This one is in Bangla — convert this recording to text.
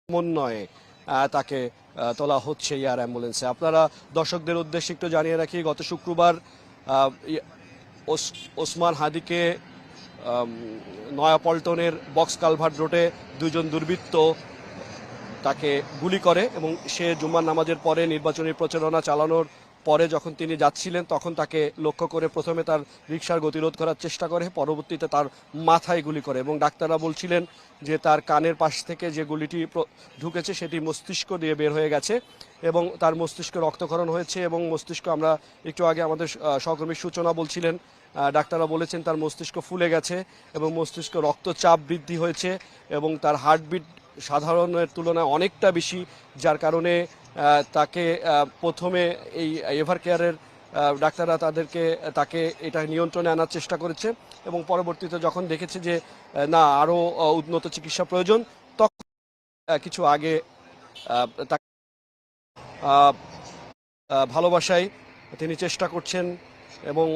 সমন্বয়ে তাকে তোলা হচ্ছে এয়ার অ্যাম্বুলেন্সে। আপনারা দর্শকদের উদ্দেশ্যে একটু জানিয়ে রাখি, গত শুক্রবার ওসমান হাদিকে নয়াপল্টনের বক্স কালভার্ট রোডে দুজন দুর্বৃত্ত তাকে গুলি করে এবং সে জুম্মার নামাজের পরে নির্বাচনী প্রচারণা চালানোর পরে যখন তিনি যাচ্ছিলেন তখন তাকে লক্ষ্য করে প্রথমে তার রিকশার গতিরোধ করার চেষ্টা করে, পরবর্তীতে তার মাথায় গুলি করে এবং ডাক্তাররা বলছিলেন যে তার কানের পাশ থেকে যে গুলিটি ঢুকেছে সেটি মস্তিষ্ক দিয়ে বের হয়ে গেছে এবং তার মস্তিষ্কে রক্তক্ষরণ হয়েছে এবং মস্তিষ্ক, আমরা একটু আগে আমাদের সহকর্মী সূচনা বলছিলেন, ডাক্তাররা বলেছেন তার মস্তিষ্ক ফুলে গেছে এবং মস্তিষ্ক রক্তচাপ বৃদ্ধি হয়েছে এবং তার হার্টবিট সাধারণের তুলনায় অনেকটা বেশি, যার কারণে তাকে প্রথমে এই এভার কেয়ারের ডাক্তাররা তাকে এটা নিয়ন্ত্রণে আনার চেষ্টা করেছে এবং পরবর্তীতে যখন দেখেছে যে না আরও উন্নত চিকিৎসা প্রয়োজন, তখন কিছু আগে তাকে ভালোবাসায় তিনি চেষ্টা করছেন এবং